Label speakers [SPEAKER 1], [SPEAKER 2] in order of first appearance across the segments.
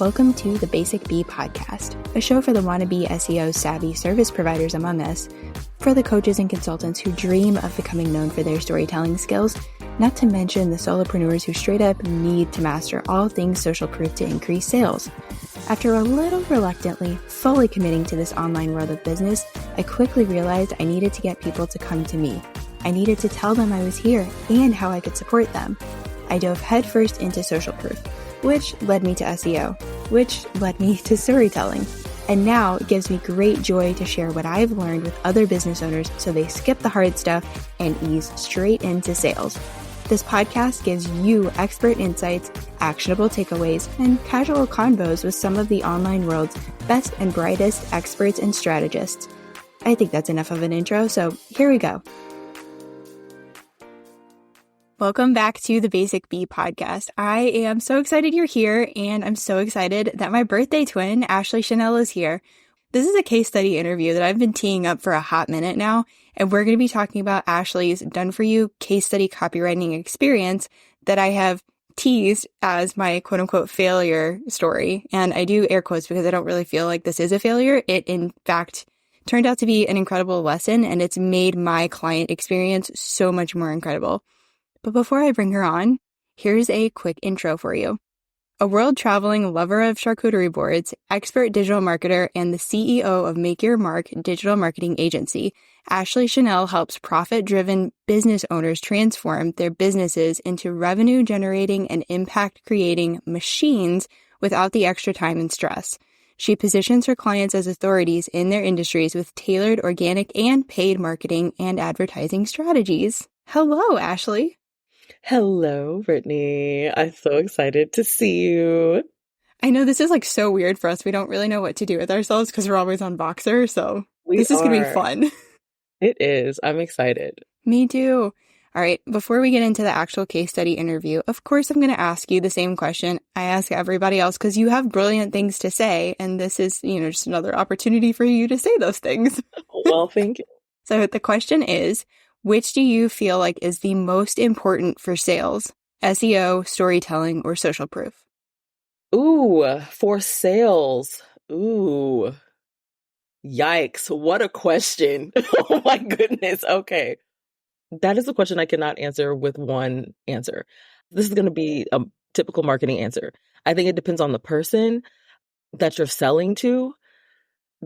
[SPEAKER 1] Welcome to the Basic Bee podcast, a show for the wannabe SEO savvy service providers among us, for the coaches and consultants who dream of becoming known for their storytelling skills, not to mention the solopreneurs who straight up need to master all things social proof to increase sales. After a little reluctantly fully committing to this online world of business, I quickly realized I needed to get people to come to me. I needed to tell them I was here and how I could support them. I dove headfirst into social proof, which led me to SEO, which led me to storytelling. And now it gives me great joy to share what I've learned with other business owners so they skip the hard stuff and ease straight into sales. This podcast gives you expert insights, actionable takeaways, and casual convos with some of the online world's best and brightest experts and strategists. I think that's enough of an intro, so here we go. Welcome back to the Basic Bee podcast. I am so excited you're here, and I'm so excited that my birthday twin, Ashleigh Chanél, is here. This is a case study interview that I've been teeing up for a hot minute now, and we're going to be talking about Ashleigh's done-for-you case study copywriting experience that I have teased as my quote-unquote failure story. And I do air quotes because I don't really feel like this is a failure. It, in fact, turned out to be an incredible lesson, and it's made my client experience so much more incredible. But before I bring her on, here's a quick intro for you. A world-traveling lover of charcuterie boards, expert digital marketer, and the CEO of Make Your Mark digital marketing agency, Ashleigh Chanél helps profit-driven business owners transform their businesses into revenue-generating and impact-creating machines without the extra time and stress. She positions her clients as authorities in their industries with tailored organic and paid marketing and advertising strategies. Hello, Ashleigh.
[SPEAKER 2] Hello, Brittany. I'm so excited to see you.
[SPEAKER 1] I know this is like so weird for us. We don't really know what to do with ourselves because we're always on Boxer. So this is going to be fun.
[SPEAKER 2] It is. I'm excited.
[SPEAKER 1] Me too. All right. Before we get into the actual case study interview, of course, I'm going to ask you the same question I ask everybody else because you have brilliant things to say. And this is, just another opportunity for you to say those things.
[SPEAKER 2] Well, thank you.
[SPEAKER 1] So the question is, which do you feel like is the most important for sales? SEO, storytelling, or social proof?
[SPEAKER 2] Ooh, for sales. Ooh. Yikes. What a question. Oh my goodness. Okay. That is a question I cannot answer with one answer. This is going to be a typical marketing answer. I think it depends on the person that you're selling to,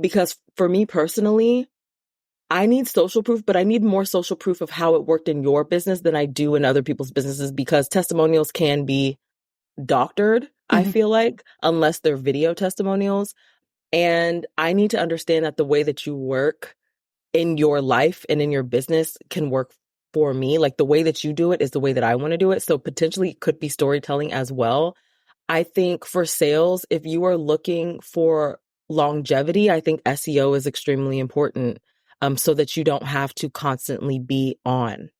[SPEAKER 2] because for me personally, I need social proof, but I need more social proof of how it worked in your business than I do in other people's businesses, because testimonials can be doctored, I feel like, unless they're video testimonials. And I need to understand that the way that you work in your life and in your business can work for me. Like the way that you do it is the way that I want to do it. So potentially it could be storytelling as well. I think for sales, if you are looking for longevity, I think SEO is extremely important. So that you don't have to constantly be on.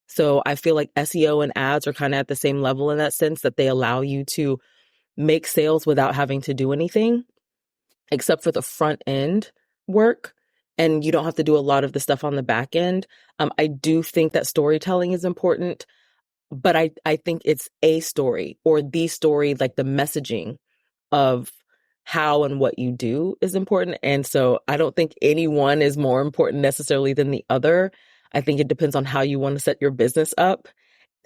[SPEAKER 2] So I feel like SEO and ads are kind of at the same level in that sense, that they allow you to make sales without having to do anything except for the front end work. And you don't have to do a lot of the stuff on the back end. I do think that storytelling is important, but I think it's a story or the story, like the messaging of how and what you do is important. And so I don't think any one is more important necessarily than the other. I think it depends on how you want to set your business up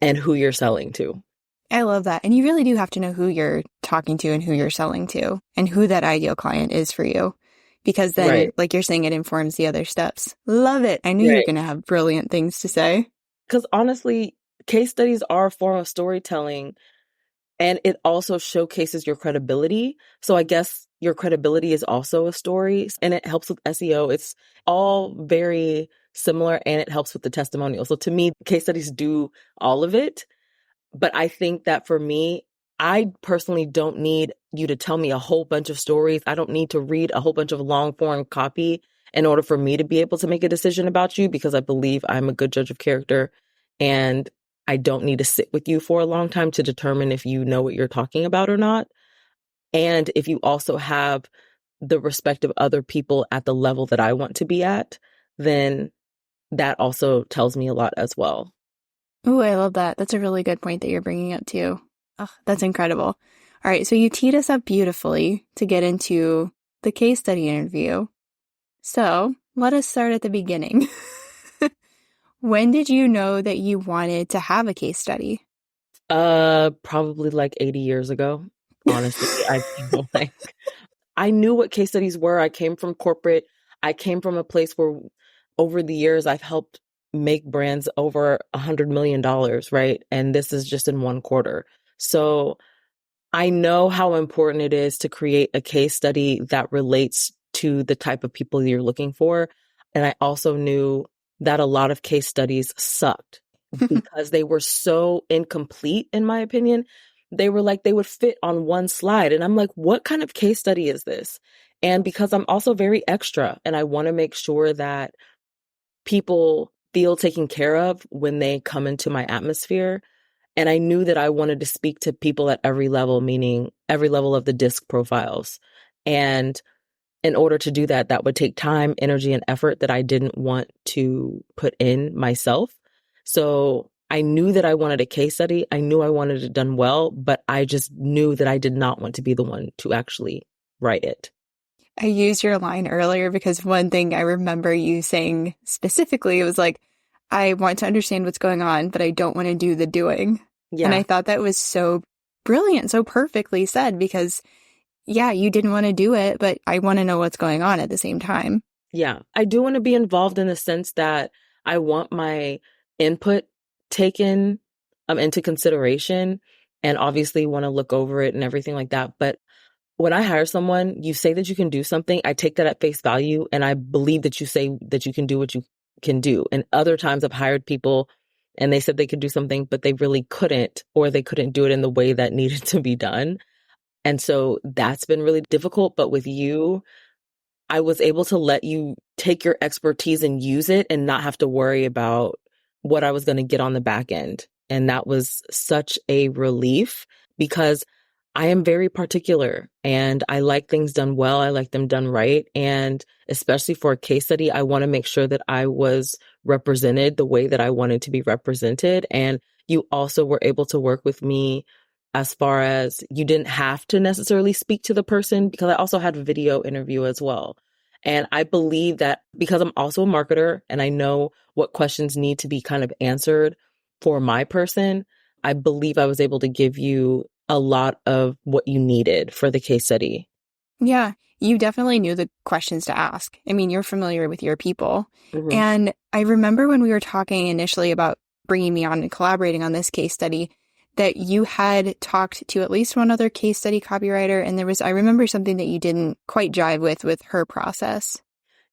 [SPEAKER 2] and who you're selling to.
[SPEAKER 1] I love that. And you really do have to know who you're talking to and who you're selling to and who that ideal client is for you. Because then, like you're saying, it informs the other steps. Love it. I knew you were going to have brilliant things to say.
[SPEAKER 2] Because honestly, case studies are a form of storytelling. And it also showcases your credibility. So I guess your credibility is also a story, and it helps with SEO. It's all very similar, and it helps with the testimonial. So to me, case studies do all of it. But I think that for me, I personally don't need you to tell me a whole bunch of stories. I don't need to read a whole bunch of long form copy in order for me to be able to make a decision about you, because I believe I'm a good judge of character, and I don't need to sit with you for a long time to determine if you know what you're talking about or not. And if you also have the respect of other people at the level that I want to be at, then that also tells me a lot as well.
[SPEAKER 1] Oh, I love that. That's a really good point that you're bringing up too. Oh, that's incredible. All right, so you teed us up beautifully to get into the case study interview. So let us start at the beginning. When did you know that you wanted to have a case study?
[SPEAKER 2] Probably like 80 years ago. Honestly, I feel like I knew what case studies were. I came from corporate. I came from a place where over the years I've helped make brands over $100 million, right? And this is just in one quarter. So I know how important it is to create a case study that relates to the type of people you're looking for. And I also knew that a lot of case studies sucked because they were so incomplete, in my opinion. They were like, they would fit on one slide. And I'm like, what kind of case study is this? And because I'm also very extra and I want to make sure that people feel taken care of when they come into my atmosphere. And I knew that I wanted to speak to people at every level, meaning every level of the disc profiles. And in order to do that, that would take time, energy, and effort that I didn't want to put in myself. So I knew that I wanted a case study. I knew I wanted it done well, but I just knew that I did not want to be the one to actually write it.
[SPEAKER 1] I used your line earlier because one thing I remember you saying specifically was like, I want to understand what's going on, but I don't want to do the doing.
[SPEAKER 2] Yeah.
[SPEAKER 1] And I thought that was so brilliant, so perfectly said, because yeah, you didn't want to do it, but I want to know what's going on at the same time.
[SPEAKER 2] Yeah. I do want to be involved in the sense that I want my input taken into consideration and obviously want to look over it and everything like that. But when I hire someone, you say that you can do something, I take that at face value and I believe that you say that you can do what you can do. And other times I've hired people and they said they could do something, but they really couldn't, or they couldn't do it in the way that needed to be done. And so that's been really difficult. But with you, I was able to let you take your expertise and use it and not have to worry about what I was going to get on the back end. And that was such a relief because I am very particular and I like things done well. I like them done right. And especially for a case study, I want to make sure that I was represented the way that I wanted to be represented. And you also were able to work with me as far as you didn't have to necessarily speak to the person because I also had a video interview as well. And I believe that because I'm also a marketer and I know what questions need to be kind of answered for my person, I believe I was able to give you a lot of what you needed for the case study.
[SPEAKER 1] Yeah, you definitely knew the questions to ask. I mean, you're familiar with your people.
[SPEAKER 2] Mm-hmm.
[SPEAKER 1] And I remember when we were talking initially about bringing me on and collaborating on this case study, that you had talked to at least one other case study copywriter. And I remember something that you didn't quite jive with her process.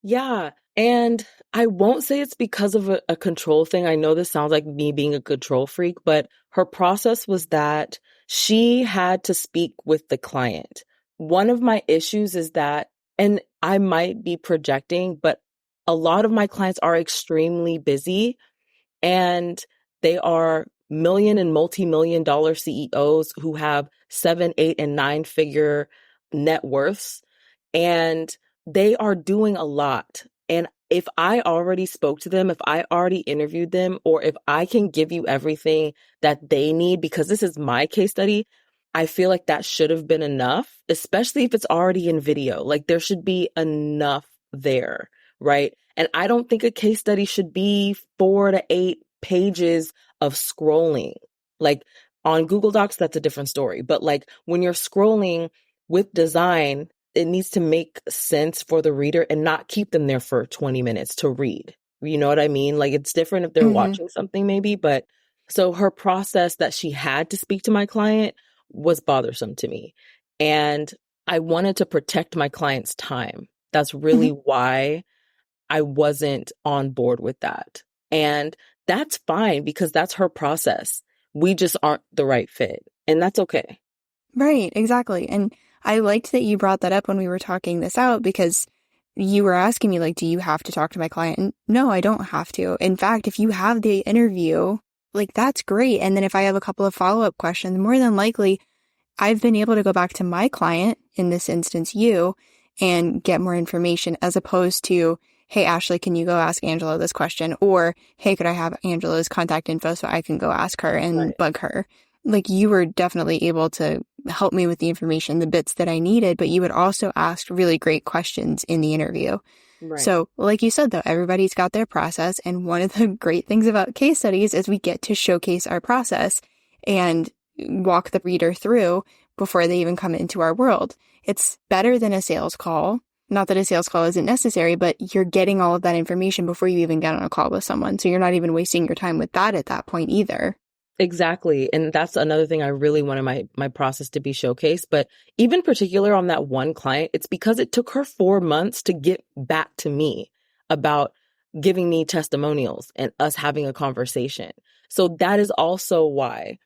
[SPEAKER 2] Yeah. And I won't say it's because of a control thing. I know this sounds like me being a control freak, but her process was that she had to speak with the client. One of my issues is that, and I might be projecting, but a lot of my clients are extremely busy and they are million and multi-million dollar CEOs who have 7, 8, and 9-figure net worths. And they are doing a lot. And if I already spoke to them, if I already interviewed them, or if I can give you everything that they need, because this is my case study, I feel like that should have been enough, especially if it's already in video. Like there should be enough there, right? And I don't think a case study should be 4 to 8 pages of scrolling. Like on Google Docs, that's a different story. But like when you're scrolling with design, it needs to make sense for the reader and not keep them there for 20 minutes to read. You know what I mean? Like it's different if they're watching something maybe, but so her process that she had to speak to my client was bothersome to me. And I wanted to protect my client's time. That's really why I wasn't on board with that. And that's fine because that's her process. We just aren't the right fit. And that's okay.
[SPEAKER 1] Right, exactly. And I liked that you brought that up when we were talking this out because you were asking me, like, do you have to talk to my client? And no, I don't have to. In fact, if you have the interview, like, that's great. And then if I have a couple of follow-up questions, more than likely, I've been able to go back to my client, in this instance, you, and get more information as opposed to, hey, Ashleigh, can you go ask Angela this question? Or, hey, could I have Angela's contact info so I can go ask her and bug her? Like, you were definitely able to help me with the information, the bits that I needed, but you would also ask really great questions in the interview.
[SPEAKER 2] Right.
[SPEAKER 1] So like you said, though, everybody's got their process. And one of the great things about case studies is we get to showcase our process and walk the reader through before they even come into our world. It's better than a sales call. Not that a sales call isn't necessary, but you're getting all of that information before you even get on a call with someone. So you're not even wasting your time with that at that point either.
[SPEAKER 2] Exactly. And that's another thing I really wanted my process to be showcased. But even particular on that one client, it's because it took her 4 months to get back to me about giving me testimonials and us having a conversation. So that is also why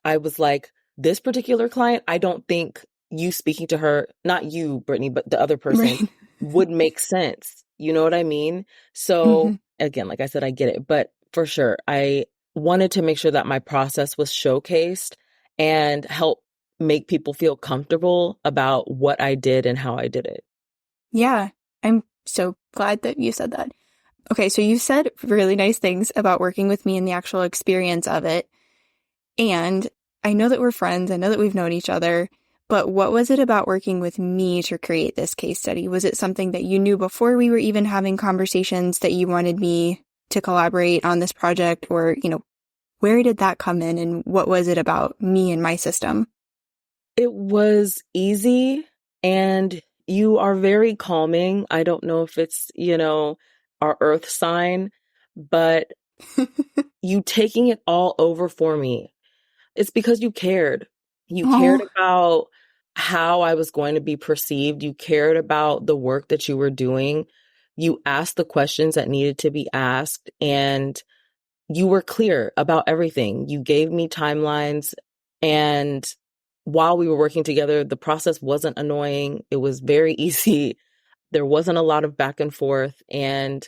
[SPEAKER 2] I was like, this particular client, I don't think you speaking to her, not you, Brittany, but the other person
[SPEAKER 1] Right.
[SPEAKER 2] would make sense. You know what I mean? So again, like I said, I get it. But for sure, I wanted to make sure that my process was showcased and help make people feel comfortable about what I did and how I did it.
[SPEAKER 1] Yeah, I'm so glad that you said that. Okay, so you said really nice things about working with me and the actual experience of it. And I know that we're friends. I know that we've known each other. But what was it about working with me to create this case study? Was it something that you knew before we were even having conversations that you wanted me to collaborate on this project? Or, where did that come in and what was it about me and my system?
[SPEAKER 2] It was easy and you are very calming. I don't know if it's, our earth sign, but you taking it all over for me. It's because you cared. You cared
[SPEAKER 1] Oh,
[SPEAKER 2] about how I was going to be perceived. You cared about the work that you were doing. You asked the questions that needed to be asked, and you were clear about everything. You gave me timelines, and while we were working together, the process wasn't annoying. It was very easy. There wasn't a lot of back and forth. And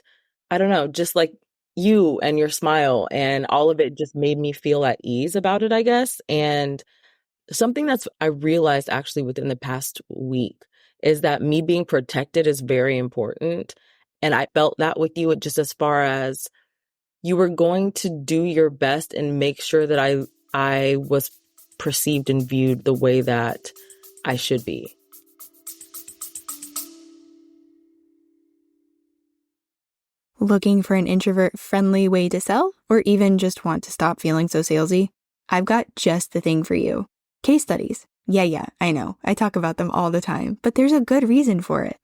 [SPEAKER 2] I don't know, just like you and your smile and all of it just made me feel at ease about it, I guess. And something that's I realized actually within the past week is that me being protected is very important. And I felt that with you just as far as you were going to do your best and make sure that I was perceived and viewed the way that I should be.
[SPEAKER 1] looking for an introvert-friendly way to sell, or even just want to stop feeling so salesy? I've got just the thing for you. Case studies. Yeah, I know. I talk about them all the time, but there's a good reason for it.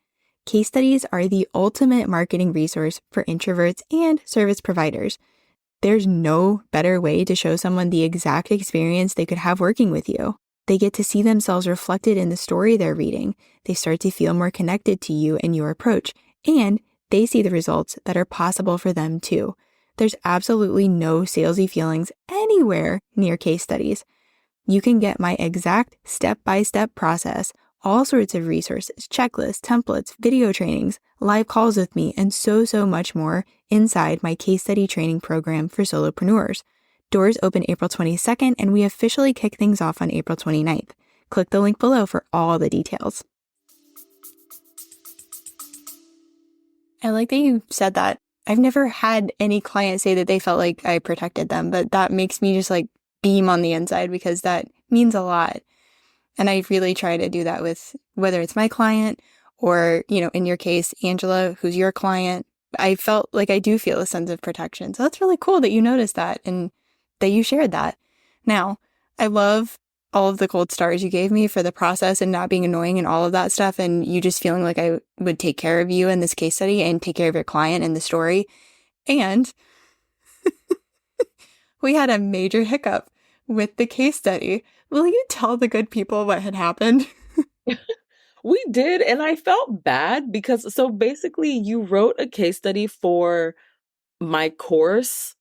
[SPEAKER 1] Case studies are the ultimate marketing resource for introverts and service providers. There's no better way to show someone the exact experience they could have working with you. They get to see themselves reflected in the story they're reading. They start to feel more connected to you and your approach, and they see the results that are possible for them too. There's absolutely no salesy feelings anywhere near case studies. You can get my exact step-by-step process, all sorts of resources, checklists, templates, video trainings, live calls with me, and so much more inside my case study training program for solopreneurs. Doors open April 22nd, and we officially kick things off on April 29th. Click the link below for all the details. I like that you said that. I've never had any client say that they felt like I protected them, but that makes me just like beam on the inside because that means a lot. And I really try to do that with whether it's my client or, in your case, Angela, who's your client. I felt like I do feel a sense of protection. So that's really cool that you noticed that and that you shared that. Now, I love all of the gold stars you gave me for the process and not being annoying and all of that stuff. And you just feeling like I would take care of you in this case study and take care of your client in the story. And we had a major hiccup with the case study. Will you tell the good people what had happened?
[SPEAKER 2] We did, and I felt bad because so basically you wrote a case study for my course,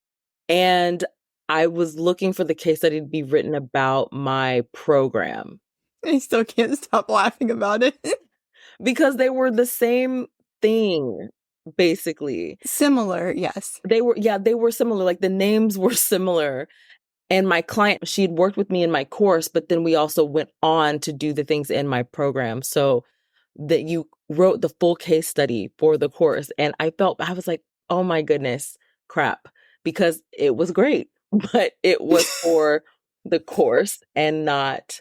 [SPEAKER 2] and I was looking for the case study to be written about my program
[SPEAKER 1] I still can't stop laughing about it.
[SPEAKER 2] because they were the same thing, basically.
[SPEAKER 1] Similar, yes.
[SPEAKER 2] They were similar. Like the names were similar. And my client, she'd worked with me in my course, but then we also went on to do the things in my program. So that you wrote the full case study for the course. And I was like, oh my goodness, crap, because it was great, but it was for the course and not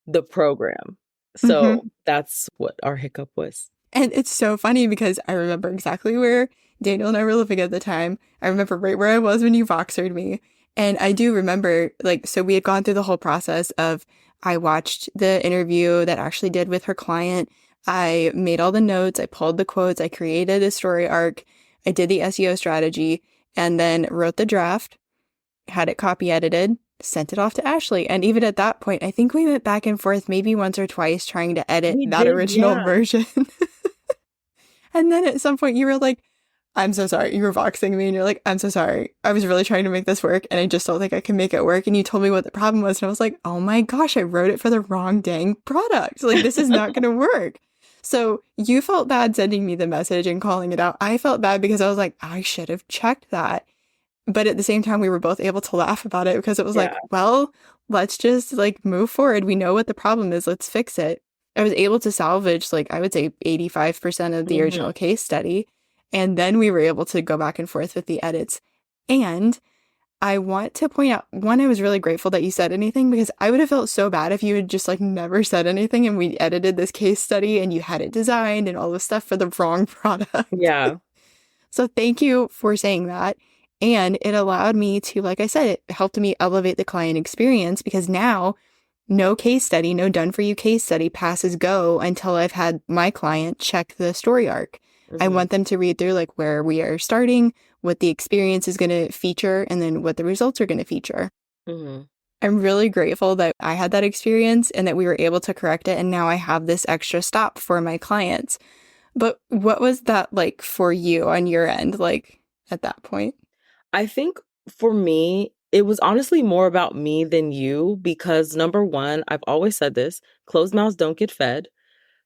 [SPEAKER 2] the program.
[SPEAKER 1] Mm-hmm.
[SPEAKER 2] So that's what our hiccup was.
[SPEAKER 1] And it's so funny because I remember exactly where Daniel and I were living at the time. I remember right where I was when you Voxered me. And I do remember, like, so we had gone through the whole process of I watched the interview that Ashleigh did with her client. I made all the notes. I pulled the quotes. I created a story arc. I did the SEO strategy and then wrote the draft, had it copy edited, sent it off to Ashleigh. And even at that point, I think we went back and forth maybe once or twice trying to edit
[SPEAKER 2] We
[SPEAKER 1] that
[SPEAKER 2] did,
[SPEAKER 1] original
[SPEAKER 2] yeah.
[SPEAKER 1] version. And then at some point you were like, I'm so sorry. You were voxing me and you're like, I'm so sorry. I was really trying to make this work and I just don't think I can make it work. And you told me what the problem was. And I was like, oh my gosh, I wrote it for the wrong dang product. Like, this is not going to work. So you felt bad sending me the message and calling it out. I felt bad because I was like, I should have checked that. But at the same time, we were both able to laugh about it because it was like,
[SPEAKER 2] Yeah.
[SPEAKER 1] well, let's just like move forward. We know what the problem is. Let's fix it. I was able to salvage, like, I would say 85% of the original case study. And then we were able to go back and forth with the edits. And I want to point out, one, I was really grateful that you said anything because I would have felt so bad if you had just like never said anything and we edited this case study and you had it designed and all this stuff for the wrong product.
[SPEAKER 2] Yeah.
[SPEAKER 1] So thank you for saying that. And it allowed me to, like I said, it helped me elevate the client experience because now no case study, no done for you case study passes go until I've had my client check the story arc. I want them to read through like where we are starting, what the experience is going to feature, and then what the results are going to feature.
[SPEAKER 2] Mm-hmm.
[SPEAKER 1] I'm really grateful that I had that experience and that we were able to correct it. And now I have this extra stop for my clients. But what was that like for you on your end, like at that point?
[SPEAKER 2] I think for me, it was honestly more about me than you because number one, I've always said this, closed mouths don't get fed.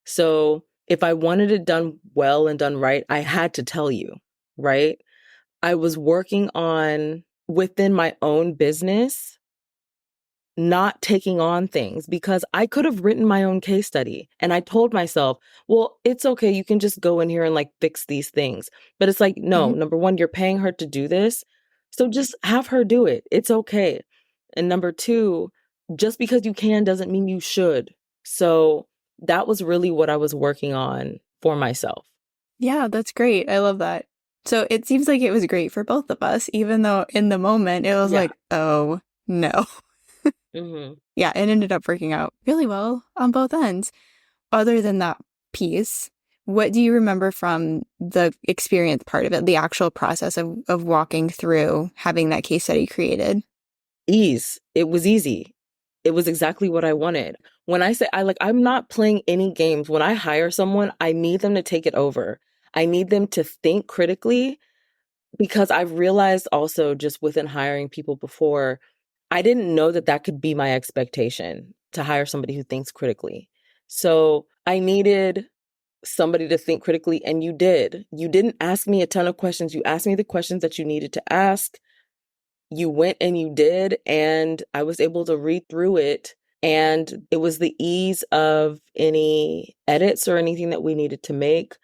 [SPEAKER 2] So if I wanted it done well and done right, I had to tell you, right? I was working on within my own business, not taking on things because I could have written my own case study. And I told myself, well, it's okay. You can just go in here and like fix these things. But it's like, no, number one, you're paying her to do this. So just have her do it. It's okay. And number two, just because you can doesn't mean you should. So that was really what I was working on for myself.
[SPEAKER 1] Yeah, that's great. I love that. So it seems like it was great for both of us, even though in the moment it was
[SPEAKER 2] Yeah.
[SPEAKER 1] like, oh no.
[SPEAKER 2] Mm-hmm.
[SPEAKER 1] Yeah, it ended up working out really well on both ends. Other than that piece, what do you remember from the experience part of it, the actual process of walking through having that case study created?
[SPEAKER 2] Ease. It was easy. It was exactly what I wanted. When I say I'm not playing any games. When I hire someone, I need them to take it over. I need them to think critically because I've realized also just within hiring people before, I didn't know that that could be my expectation to hire somebody who thinks critically. So I needed somebody to think critically, and you did. You didn't ask me a ton of questions. You asked me the questions that you needed to ask. You went and you did, and I was able to read through it. And it was the ease of any edits or anything that we needed to make,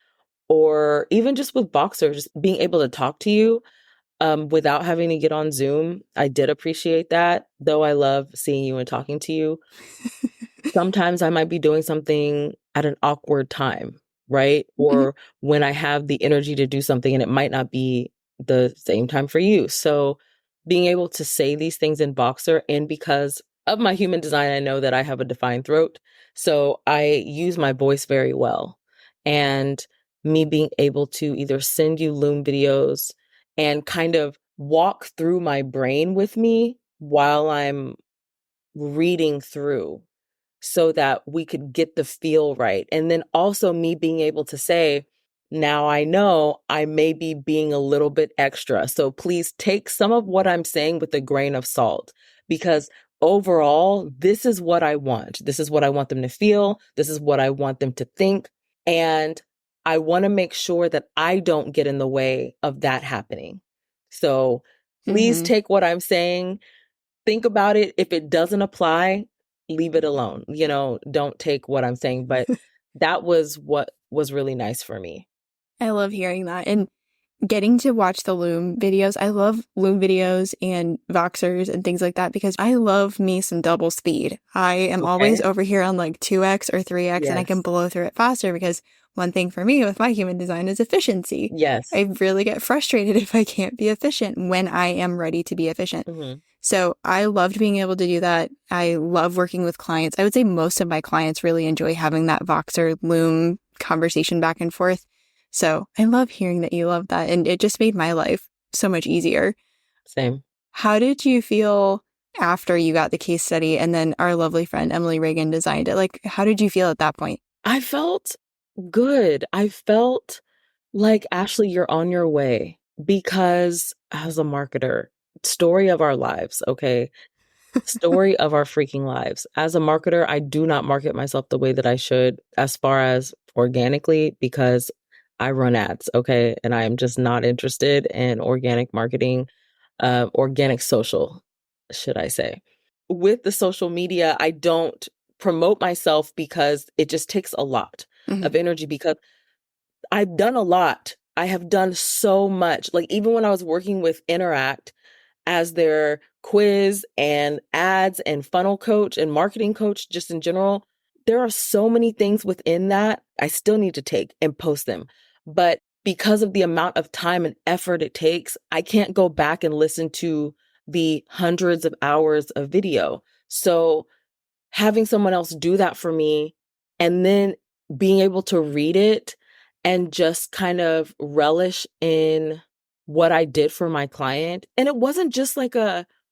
[SPEAKER 2] or even just with Boxer, just being able to talk to you without having to get on Zoom. I did appreciate that, though I love seeing you and talking to you. Sometimes I might be doing something at an awkward time, right? Or when I have the energy to do something and it might not be the same time for you. So being able to say these things in Boxer, and because of my human design, I know that I have a defined throat. So I use my voice very well. And me being able to either send you Loom videos and kind of walk through my brain with me while I'm reading through so that we could get the feel right. And then also me being able to say, now I know I may be being a little bit extra. So please take some of what I'm saying with a grain of salt, because overall, this is what I want. This is what I want them to feel. This is what I want them to think. And I want to make sure that I don't get in the way of that happening. So please take what I'm saying, think about it. If it doesn't apply, leave it alone. Don't take what I'm saying. But that was what was really nice for me.
[SPEAKER 1] I love hearing that. And getting to watch the Loom videos. I love Loom videos and Voxers and things like that because I love me some double speed. I am always over here on like 2x or 3x and I can
[SPEAKER 2] Yes.
[SPEAKER 1] blow through it faster because one thing for me with my human design is efficiency.
[SPEAKER 2] Yes.
[SPEAKER 1] I really get frustrated if I can't be efficient when I am ready to be efficient.
[SPEAKER 2] Mm-hmm.
[SPEAKER 1] So I loved being able to do that. I love working with clients. I would say most of my clients really enjoy having that Voxer Loom conversation back and forth. So I love hearing that you love that. And it just made my life so much easier.
[SPEAKER 2] Same.
[SPEAKER 1] How did you feel after you got the case study and then our lovely friend Emily Reagan designed it? Like, how did you feel at that point?
[SPEAKER 2] I felt good. I felt like, Ashleigh, you're on your way because as a marketer, story of our lives, okay? Story of our freaking lives. As a marketer, I do not market myself the way that I should as far as organically because I run ads, okay? And I am just not interested in organic marketing, organic social, should I say. With the social media, I don't promote myself because it just takes a lot of energy because I've done a lot. I have done so much. Like even when I was working with Interact as their quiz and ads and funnel coach and marketing coach, just in general, there are so many things within that I still need to take and post them. But because of the amount of time and effort it takes, I can't go back and listen to the hundreds of hours of video. So having someone else do that for me and then being able to read it and just kind of relish in what I did for my client. And it wasn't just like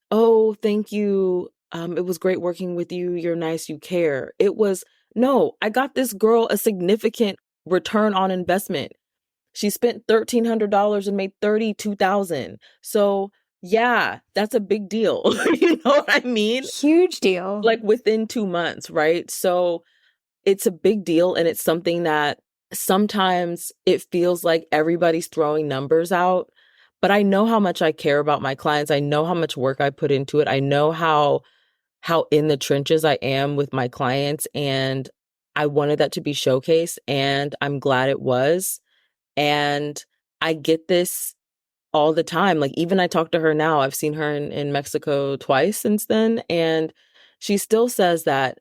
[SPEAKER 2] oh, thank you. It was great working with you. You're nice. You care. It was, no, I got this girl a significant return on investment. She spent $1,300 and made $32,000. So yeah, that's a big deal. You know what I mean?
[SPEAKER 1] Huge deal.
[SPEAKER 2] Like within 2 months, right? So it's a big deal. And it's something that sometimes it feels like everybody's throwing numbers out, but I know how much I care about my clients. I know how much work I put into it. I know how in the trenches I am with my clients, and I wanted that to be showcased, and I'm glad it was. And I get this all the time. Like even I talk to her now, I've seen her in Mexico twice since then. And she still says that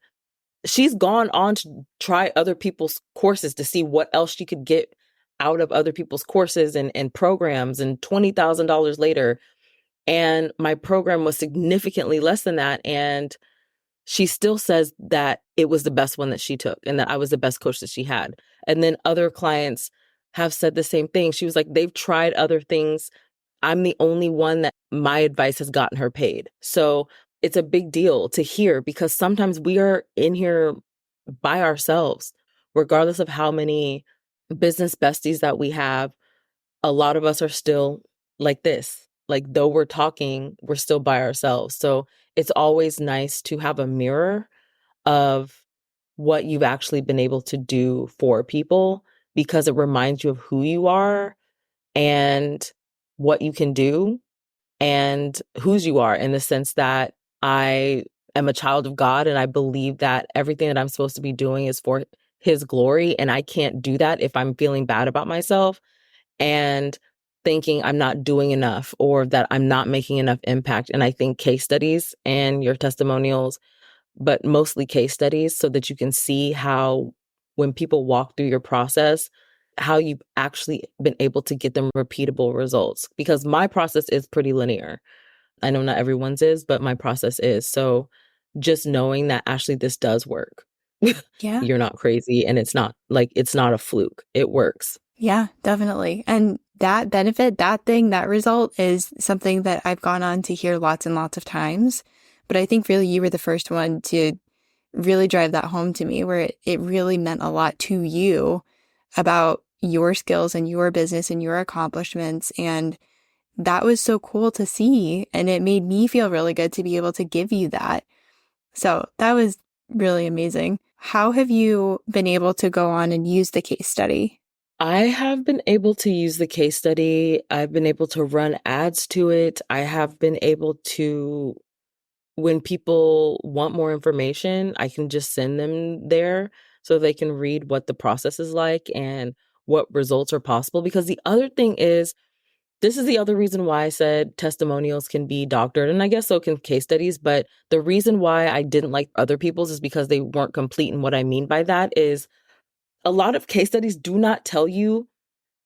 [SPEAKER 2] she's gone on to try other people's courses to see what else she could get out of other people's courses and programs, and $20,000 later. And my program was significantly less than that. And she still says that it was the best one that she took and that I was the best coach that she had. And then other clients have said the same thing. She was like, they've tried other things. I'm the only one that my advice has gotten her paid. So it's a big deal to hear because sometimes we are in here by ourselves, regardless of how many business besties that we have. A lot of us are still like this. Like though we're talking, we're still by ourselves. So it's always nice to have a mirror of what you've actually been able to do for people because it reminds you of who you are and what you can do and whose you are, in the sense that I am a child of God and I believe that everything that I'm supposed to be doing is for his glory. And I can't do that if I'm feeling bad about myself and thinking I'm not doing enough or that I'm not making enough impact. And I think case studies and your testimonials, but mostly case studies, so that you can see how when people walk through your process, how you've actually been able to get them repeatable results. Because my process is pretty linear. I know not everyone's is, but my process is. So just knowing that, Ashleigh, this does work.
[SPEAKER 1] Yeah.
[SPEAKER 2] You're not crazy. And it's not a fluke. It works.
[SPEAKER 1] Yeah, definitely. And that benefit, that thing, that result is something that I've gone on to hear lots and lots of times. But I think really you were the first one to really drive that home to me, where it really meant a lot to you about your skills and your business and your accomplishments. And that was so cool to see. And it made me feel really good to be able to give you that. So that was really amazing. How have you been able to go on and use the case study?
[SPEAKER 2] I have been able to use the case study. I've been able to run ads to it. I have been able to, when people want more information, I can just send them there so they can read what the process is like and what results are possible. Because the other thing is, This is the other reason why I said testimonials can be doctored, and I guess so can case studies. But the reason why I didn't like other people's is because they weren't complete. And what I mean by that is a lot of case studies do not tell you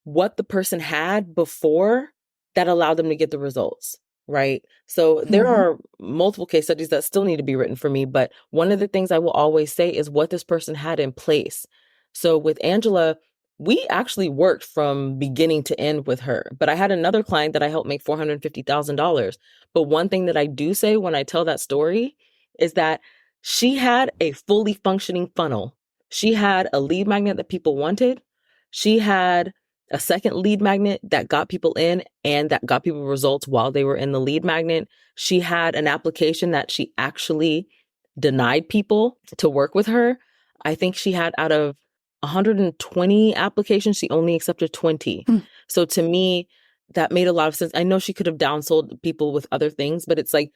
[SPEAKER 2] what the person had before that allowed them to get the results, right? So there are multiple case studies that still need to be written for me, but one of the things I will always say is what this person had in place. So with Angela, we actually worked from beginning to end with her, but I had another client that I helped make $450,000. But one thing that I do say when I tell that story is that she had a fully functioning funnel. She had a lead magnet that people wanted. She had a second lead magnet that got people in and that got people results while they were in the lead magnet. She had an application that she actually denied people to work with her. I think she had out of 120 applications, she only accepted 20. So to me, that made a lot of sense. I know she could have downsold people with other things, but it's like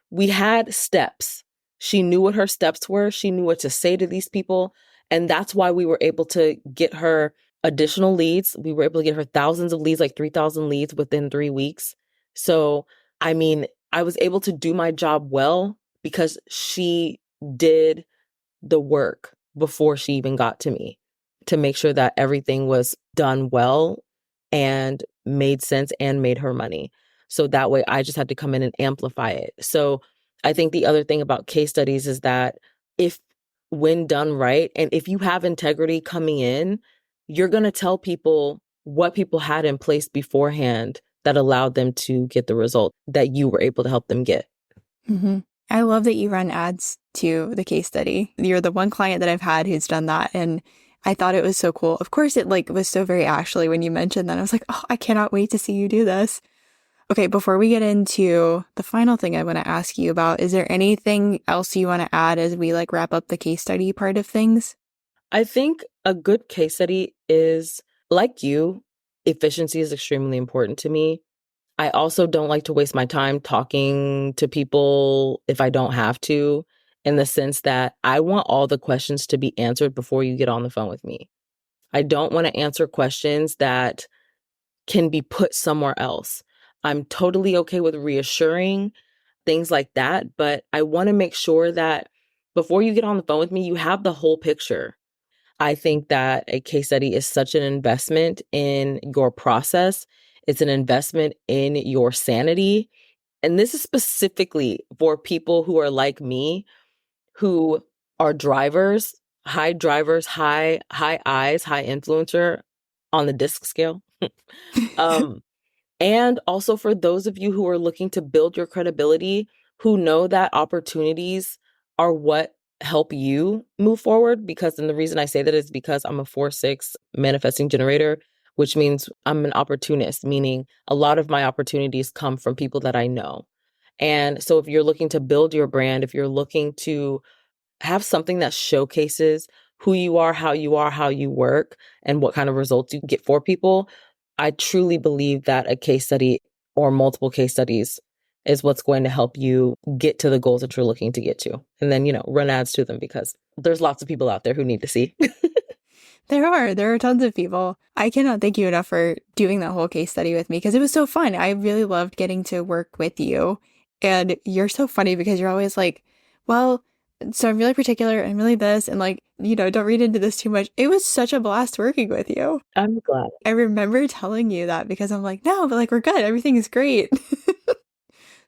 [SPEAKER 2] we had steps. She knew what her steps were. She knew what to say to these people. And that's why we were able to get her additional leads. We were able to get her thousands of leads, like 3,000 leads within 3 weeks. So, I mean, I was able to do my job well because she did the work before she even got to me to make sure that everything was done well and made sense and made her money. So that way I just had to come in and amplify it. So I think the other thing about case studies is that if when done right, and if you have integrity coming in, you're going to tell people what people had in place beforehand that allowed them to get the result that you were able to help them get.
[SPEAKER 1] I love that you run ads to the case study. You're the one client that I've had who's done that. And I thought it was so cool. Of course, it was so very Ashleigh when you mentioned that. I was like, oh, I cannot wait to see you do this. Okay, before we get into the final thing I want to ask you about, is there anything else you want to add as we wrap up the case study part of things?
[SPEAKER 2] I think a good case study is, like you, efficiency is extremely important to me. I also don't like to waste my time talking to people if I don't have to, in the sense that I want all the questions to be answered before you get on the phone with me. I don't want to answer questions that can be put somewhere else. I'm totally okay with reassuring things like that, but I want to make sure that before you get on the phone with me, you have the whole picture. I think that a case study is such an investment in your process. It's an investment in your sanity. And this is specifically for people who are like me, who are drivers, high eyes, high influencer on the disc scale. um, and also for those of you who are looking to build your credibility, who know that opportunities are what help you move forward. Because, and the reason I say that is because I'm a 4/6 manifesting generator, which means I'm an opportunist, meaning a lot of my opportunities come from people that I know. And so if you're looking to build your brand, if you're looking to have something that showcases who you are, how you work, and what kind of results you get for people, I truly believe that a case study or multiple case studies is what's going to help you get to the goals that you're looking to get to. And then, run ads to them because there's lots of people out there who need to see.
[SPEAKER 1] There are tons of people. I cannot thank you enough for doing that whole case study with me because it was so fun. I really loved getting to work with you. And you're so funny because you're always like, well, so I'm really particular and really this and don't read into this too much. It was such a blast working with you.
[SPEAKER 2] I'm glad.
[SPEAKER 1] I remember telling you that because I'm like, no, but we're good. Everything is great.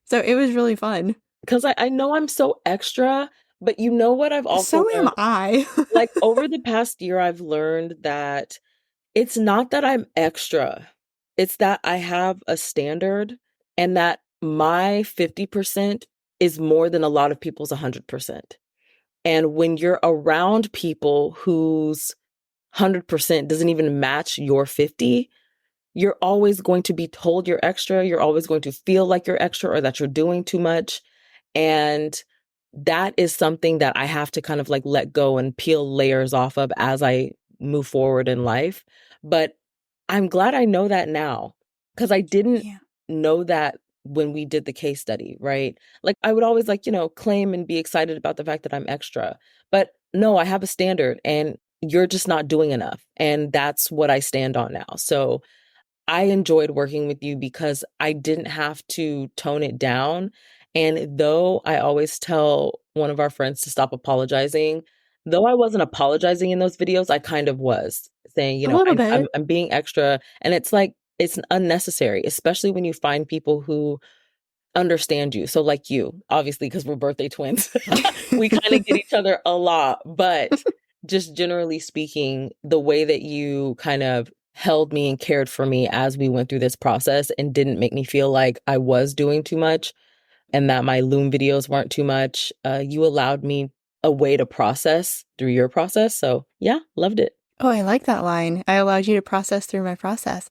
[SPEAKER 1] So it was really fun.
[SPEAKER 2] Because I know I'm so extra, but you know what I've also
[SPEAKER 1] So am I.
[SPEAKER 2] over the past year, I've learned that it's not that I'm extra. It's that I have a standard and that my 50% is more than a lot of people's 100%. And when you're around people whose 100% doesn't even match your 50, you're always going to be told you're extra. You're always going to feel like you're extra or that you're doing too much. And that is something that I have to kind of let go and peel layers off of as I move forward in life. But I'm glad I know that now because I didn't know that when we did the case study, right? I would always claim and be excited about the fact that I'm extra. But no, I have a standard and you're just not doing enough. And that's what I stand on now. So I enjoyed working with you because I didn't have to tone it down. And though I always tell one of our friends to stop apologizing, though I wasn't apologizing in those videos, I kind of was saying,
[SPEAKER 1] A little
[SPEAKER 2] I'm,
[SPEAKER 1] bit.
[SPEAKER 2] I'm being extra. And it's like, it's unnecessary, especially when you find people who understand you. So like you, obviously, because we're birthday twins, we kind of get each other a lot, but just generally speaking, the way that you kind of held me and cared for me as we went through this process and didn't make me feel like I was doing too much and that my Loom videos weren't too much. You allowed me a way to process through your process. So yeah, loved it.
[SPEAKER 1] Oh, I like that line. I allowed you to process through my process.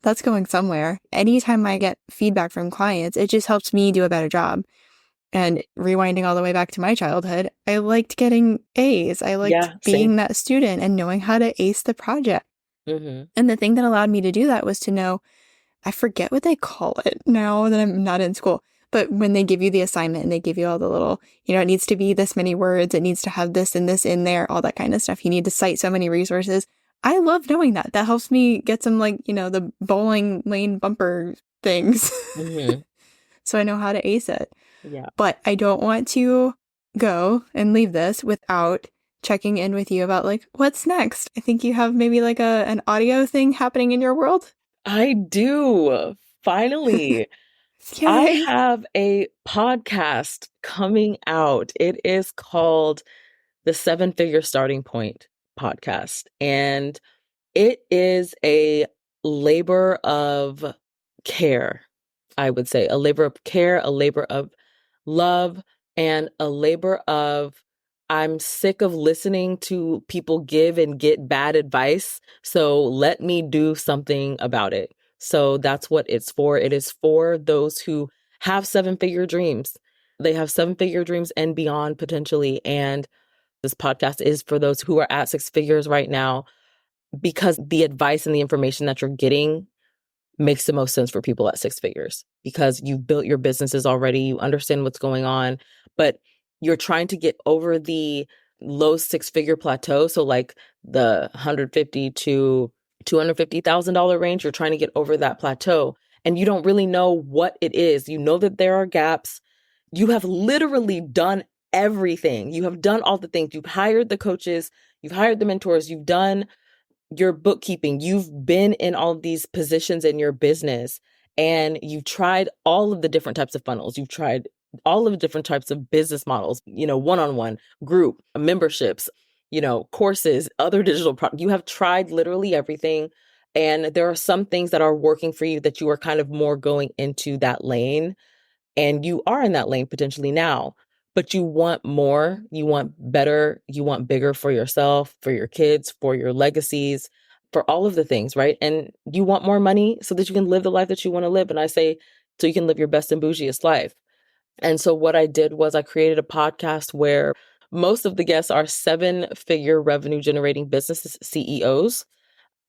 [SPEAKER 1] That's going somewhere. Anytime I get feedback from clients, it just helps me do a better job. And rewinding all the way back to my childhood, I liked getting A's. I liked being that student and knowing how to ace the project. And the thing that allowed me to do that was to know, I forget what they call it now that I'm not in school, but when they give you the assignment and they give you all the little, it needs to be this many words, it needs to have this and this in there, all that kind of stuff. You need to cite so many resources. I love knowing that. That helps me get some the bowling lane bumper things. So I know how to ace it.
[SPEAKER 2] Yeah.
[SPEAKER 1] But I don't want to go and leave this without checking in with you about what's next. I think you have maybe an audio thing happening in your world.
[SPEAKER 2] I do. Finally. I have a podcast coming out. It is called the 7-Figure Starting Point podcast. And it is a labor of care, I would say. A labor of care, a labor of love, and a labor of I'm sick of listening to people give and get bad advice. So let me do something about it. So that's what it's for. It is for those who have 7-figure dreams. They have 7-figure dreams and beyond potentially. And this podcast is for those who are at 6 figures right now, because the advice and the information that you're getting makes the most sense for people at 6 figures, because you've built your businesses already, you understand what's going on, but you're trying to get over the low 6-figure plateau. So like the $150,000 to $250,000 range, you're trying to get over that plateau and you don't really know what it is. You know that there are gaps. You have literally done everything. You have done all the things. You've hired the coaches, you've hired the mentors, you've done your bookkeeping, you've been in all of these positions in your business, and you've tried all of the different types of funnels. You've tried all of the different types of business models, one-on-one, group, memberships, courses, other digital products. You have tried literally everything. And there are some things that are working for you that you are kind of more going into that lane. And you are in that lane potentially now, but you want more, you want better, you want bigger for yourself, for your kids, for your legacies, for all of the things, right? And you want more money so that you can live the life that you want to live. And I say, so you can live your best and bougiest life. And so what I did was I created a podcast where most of the guests are 7-figure revenue generating business CEOs.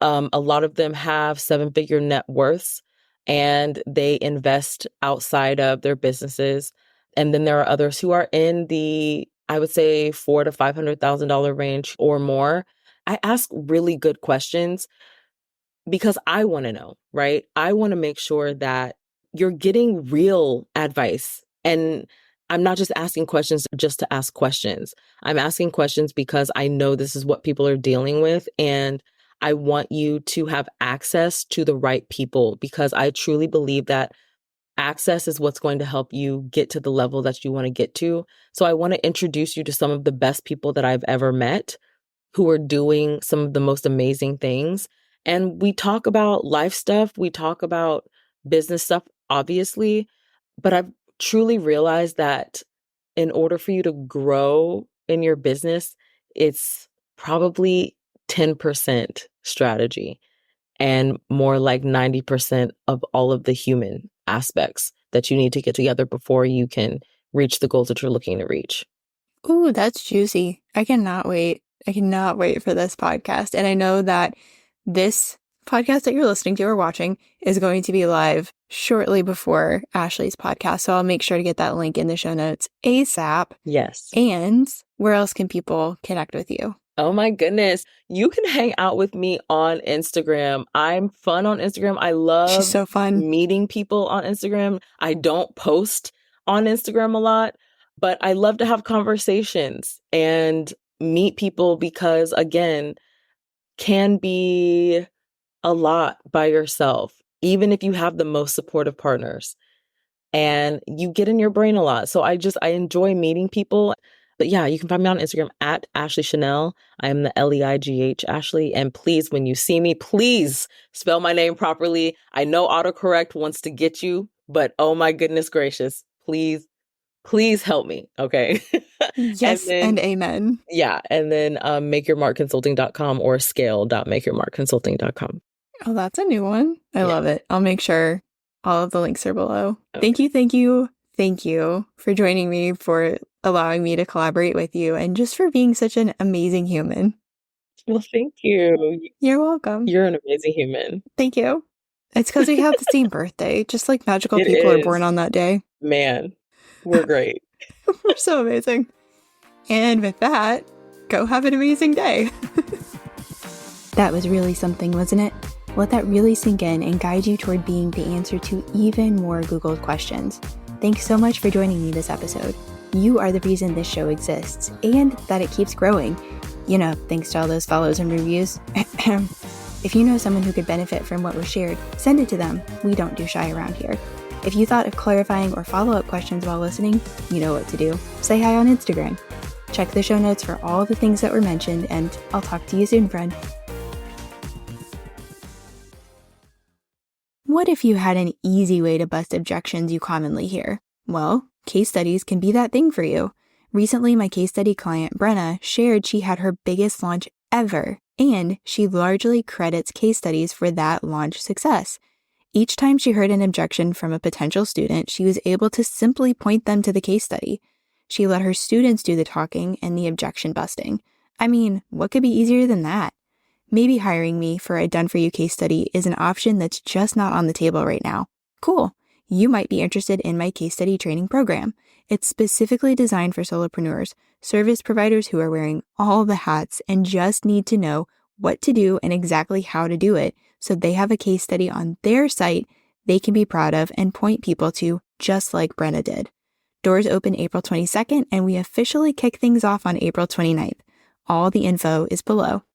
[SPEAKER 2] A lot of them have 7-figure net worths and they invest outside of their businesses. And then there are others who are in the, I would say, $400,000 to $500,000 range or more. I ask really good questions because I want to know, right? I want to make sure that you're getting real advice. And I'm not just asking questions just to ask questions. I'm asking questions because I know this is what people are dealing with. And I want you to have access to the right people, because I truly believe that access is what's going to help you get to the level that you want to get to. So I want to introduce you to some of the best people that I've ever met who are doing some of the most amazing things. And we talk about life stuff. We talk about business stuff, obviously, but I've truly realized that in order for you to grow in your business, it's probably 10% strategy and more like 90% of all of the human aspects that you need to get together before you can reach the goals that you're looking to reach.
[SPEAKER 1] Ooh, that's juicy. I cannot wait. I cannot wait for this podcast. And I know that this podcast that you're listening to or watching is going to be live shortly before Ashleigh's podcast. So I'll make sure to get that link in the show notes ASAP.
[SPEAKER 2] Yes.
[SPEAKER 1] And where else can people connect with you?
[SPEAKER 2] Oh my goodness. You can hang out with me on Instagram. I'm fun on Instagram. I
[SPEAKER 1] She's
[SPEAKER 2] love
[SPEAKER 1] so fun.
[SPEAKER 2] meeting people on Instagram. I don't post on Instagram a lot, but I love to have conversations and meet people because, again, can be a lot by yourself, even if you have the most supportive partners. And you get in your brain a lot. So I enjoy meeting people. But yeah, you can find me on Instagram at Ashleigh Chanél. I am the Leigh Ashley. And please, when you see me, please spell my name properly. I know autocorrect wants to get you, but oh my goodness gracious, please help me. Okay. And
[SPEAKER 1] Yes,
[SPEAKER 2] then
[SPEAKER 1] and amen.
[SPEAKER 2] yeah, and then makeyourmarkconsulting.com or scale.makeyourmarkconsulting.com.
[SPEAKER 1] Oh, that's a new one. I
[SPEAKER 2] Yeah.
[SPEAKER 1] love it. I'll make sure all of the links are below.
[SPEAKER 2] Okay.
[SPEAKER 1] Thank you for joining me, for allowing me to collaborate with you, and just for being such an amazing human.
[SPEAKER 2] Well, thank you.
[SPEAKER 1] You're welcome.
[SPEAKER 2] You're an amazing human.
[SPEAKER 1] Thank you. It's because we have the same birthday, just like magical
[SPEAKER 2] It
[SPEAKER 1] people are born
[SPEAKER 2] is.
[SPEAKER 1] on that day.
[SPEAKER 2] Man, we're great.
[SPEAKER 1] We're so amazing. And with that, go have an amazing day. That was really something, wasn't it? Let that really sink in and guide you toward being the answer to even more Googled questions. Thanks so much for joining me this episode. You are the reason this show exists and that it keeps growing. You know, thanks to all those follows and reviews. If you know someone who could benefit from what was shared, send it to them. We don't do shy around here. If you thought of clarifying or follow-up questions while listening, you know what to do. Say hi on Instagram. Check the show notes for all the things that were mentioned, and I'll talk to you soon, friend. What if you had an easy way to bust objections you commonly hear? Well, case studies can be that thing for you. Recently, my case study client, Brittany, shared she had her biggest launch ever, and she largely credits case studies for that launch success. Each time she heard an objection from a potential student, she was able to simply point them to the case study. She let her students do the talking and the objection busting. I mean, what could be easier than that? Maybe hiring me for a done-for-you case study is an option that's just not on the table right now. Cool. You might be interested in my case study training program. It's specifically designed for solopreneurs, service providers who are wearing all the hats and just need to know what to do and exactly how to do it, so they have a case study on their site they can be proud of and point people to, just like Brenna did. Doors open April 22nd, and we officially kick things off on April 29th. All the info is below.